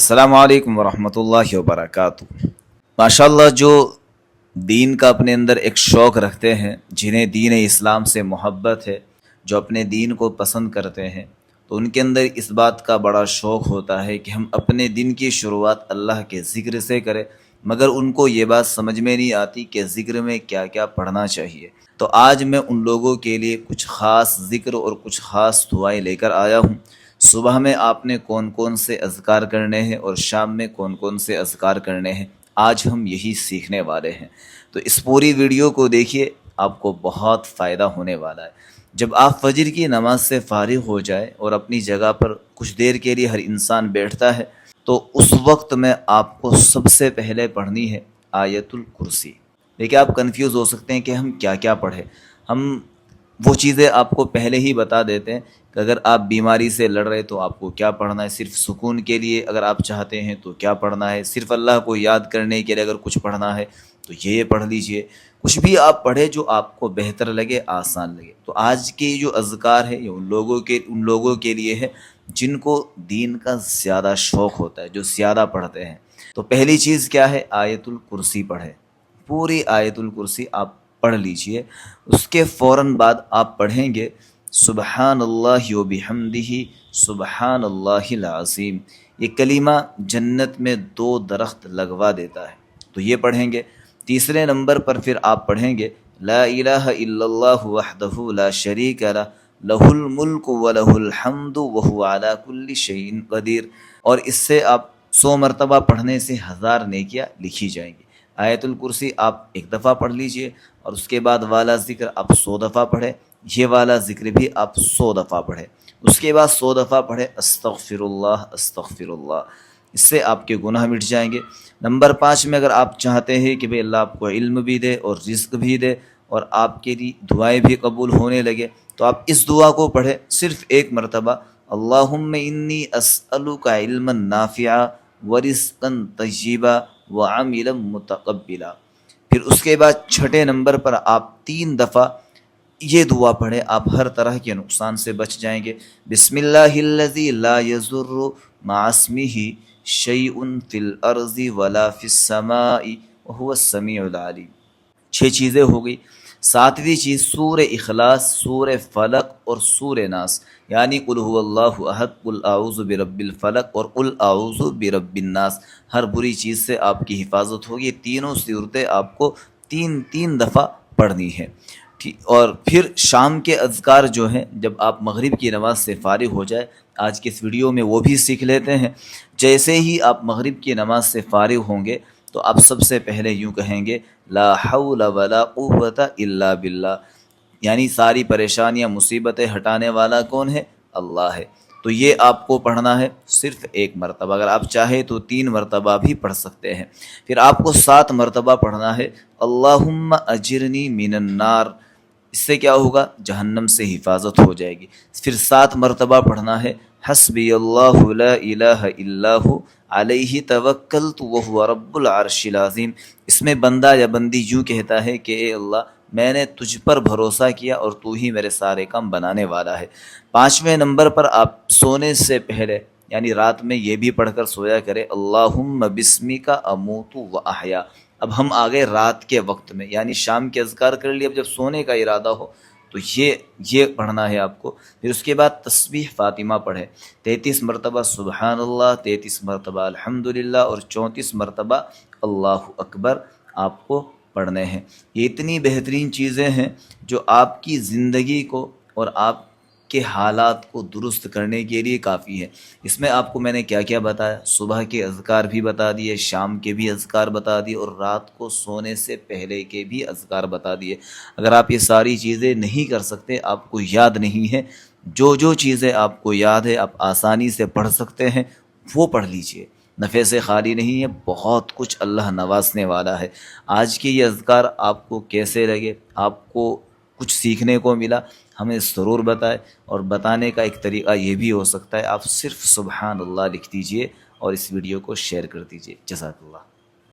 السلام علیکم ورحمۃ اللہ وبرکاتہ۔ ماشاءاللہ، جو دین کا اپنے اندر ایک شوق رکھتے ہیں، جنہیں دین اسلام سے محبت ہے، جو اپنے دین کو پسند کرتے ہیں، تو ان کے اندر اس بات کا بڑا شوق ہوتا ہے کہ ہم اپنے دن کی شروعات اللہ کے ذکر سے کریں، مگر ان کو یہ بات سمجھ میں نہیں آتی کہ ذکر میں کیا کیا پڑھنا چاہیے۔ تو آج میں ان لوگوں کے لیے کچھ خاص ذکر اور کچھ خاص دعائیں لے کر آیا ہوں۔ صبح میں آپ نے کون کون سے اذکار کرنے ہیں اور شام میں کون کون سے اذکار کرنے ہیں، آج ہم یہی سیکھنے والے ہیں۔ تو اس پوری ویڈیو کو دیکھیے، آپ کو بہت فائدہ ہونے والا ہے۔ جب آپ فجر کی نماز سے فارغ ہو جائے اور اپنی جگہ پر کچھ دیر کے لیے ہر انسان بیٹھتا ہے، تو اس وقت میں آپ کو سب سے پہلے پڑھنی ہے آیت الکرسی۔ دیکھیے، آپ کنفیوز ہو سکتے ہیں کہ ہم کیا کیا پڑھیں۔ ہم وہ چیزیں آپ کو پہلے ہی بتا دیتے ہیں کہ اگر آپ بیماری سے لڑ رہے تو آپ کو کیا پڑھنا ہے، صرف سکون کے لیے اگر آپ چاہتے ہیں تو کیا پڑھنا ہے، صرف اللہ کو یاد کرنے کے لیے اگر کچھ پڑھنا ہے تو یہ پڑھ لیجئے۔ کچھ بھی آپ پڑھیں جو آپ کو بہتر لگے، آسان لگے۔ تو آج کی جو اذکار ہے یہ ان لوگوں کے لیے ہے جن کو دین کا زیادہ شوق ہوتا ہے، جو زیادہ پڑھتے ہیں۔ تو پہلی چیز کیا ہے؟ آیت الکرسی پڑھیں۔ پوری آیت الکرسی آپ پڑھ لیجئے۔ اس کے فوراً بعد آپ پڑھیں گے سبحان اللہ و بحمدہ سبحان اللہ العظیم۔ یہ کلمہ جنت میں 2 درخت لگوا دیتا ہے، تو یہ پڑھیں گے۔ تیسرے نمبر پر پھر آپ پڑھیں گے لا الہ الا اللہ وحدہ لا شریک لہ لہ الملک ولہ الحمد وہو علی کل شیء قدیر، اور اس سے آپ 100 مرتبہ پڑھنے سے 1000 نیکیاں لکھی جائیں گی۔ آیت الکرسی آپ 1 دفعہ پڑھ لیجئے، اور اس کے بعد والا ذکر آپ 100 دفعہ پڑھیں۔ یہ والا ذکر بھی آپ 100 دفعہ پڑھیں۔ اس کے بعد 100 دفعہ پڑھیں استغفر اللہ استغفر اللہ۔ اس سے آپ کے گناہ مٹ جائیں گے۔ نمبر 5 میں اگر آپ چاہتے ہیں کہ اللہ آپ کو علم بھی دے اور رزق بھی دے اور آپ کے لیے دعائیں بھی قبول ہونے لگے، تو آپ اس دعا کو پڑھیں صرف 1 مرتبہ، اللہم انی اسألک علما نافعا ورزقا طیبا وعملا متقبلا۔ پھر اس کے بعد 6 نمبر پر آپ 3 دفعہ یہ دعا پڑھیں، آپ ہر طرح کے نقصان سے بچ جائیں گے۔ بسم اللہ الذی لا یضر مع اسمہ شیء فی الارض ولا فی السماء وہو السمیع العلیم۔ 6 چیزیں ہو گئی۔ 7ویں چیز سورہ اخلاص، سورہ فلق اور سورہ ناس، یعنی قل هو اللہ احد، قل اعوذ برب الفلق اور قل اعوذ برب الناس۔ ہر بری چیز سے آپ کی حفاظت ہوگی۔ تینوں صورتیں آپ کو 3 دفعہ پڑھنی ہے۔ اور پھر شام کے اذکار جو ہیں، جب آپ مغرب کی نماز سے فارغ ہو جائے، آج کے اس ویڈیو میں وہ بھی سیکھ لیتے ہیں۔ جیسے ہی آپ مغرب کی نماز سے فارغ ہوں گے تو آپ سب سے پہلے یوں کہیں گے لا حول ولا قوت الا باللہ، یعنی ساری پریشانیاں مصیبتیں ہٹانے والا کون ہے؟ اللہ ہے۔ تو یہ آپ کو پڑھنا ہے صرف 1 مرتبہ، اگر آپ چاہیں تو 3 مرتبہ بھی پڑھ سکتے ہیں۔ پھر آپ کو 7 مرتبہ پڑھنا ہے اللہم اجرنی من النار۔ اس سے کیا ہوگا؟ جہنم سے حفاظت ہو جائے گی۔ پھر 7 مرتبہ پڑھنا ہے حسبی اللہ لا الہ الا ہو علیہ توکلت وہو رب العرش العظیم۔ اس میں بندہ یا بندی یوں کہتا ہے کہ اے اللہ، میں نے تجھ پر بھروسہ کیا اور تو ہی میرے سارے کام بنانے والا ہے۔ 5ویں نمبر پر آپ سونے سے پہلے، یعنی رات میں یہ بھی پڑھ کر سویا کرے اللہم بسمک اموت و احیا۔ اب ہم آگئے رات کے وقت میں، یعنی شام کے اذکار کر لیے، اب جب سونے کا ارادہ ہو تو یہ پڑھنا ہے آپ کو۔ پھر اس کے بعد تسبیح فاطمہ پڑھیں 33 مرتبہ سبحان اللہ، 33 مرتبہ الحمدللہ اور 34 مرتبہ اللہ اکبر آپ کو پڑھنے ہیں۔ یہ اتنی بہترین چیزیں ہیں جو آپ کی زندگی کو اور آپ کے حالات کو درست کرنے کے لیے کافی ہے۔ اس میں آپ کو میں نے کیا کیا بتایا؟ صبح کے اذکار بھی بتا دیے، شام کے بھی اذکار بتا دیے، اور رات کو سونے سے پہلے کے بھی اذکار بتا دیے۔ اگر آپ یہ ساری چیزیں نہیں کر سکتے، آپ کو یاد نہیں ہے، جو چیزیں آپ کو یاد ہے آپ آسانی سے پڑھ سکتے ہیں، وہ پڑھ لیجئے۔ نفع سے خالی نہیں ہے، بہت کچھ اللہ نوازنے والا ہے۔ آج کے یہ اذکار آپ کو کیسے لگے، آپ کو کچھ سیکھنے کو ملا، ہمیں ضرور بتائے۔ اور بتانے کا ایک طریقہ یہ بھی ہو سکتا ہے، آپ صرف سبحان اللہ لکھ دیجئے اور اس ویڈیو کو شیئر کر دیجئے۔ جزاک اللہ۔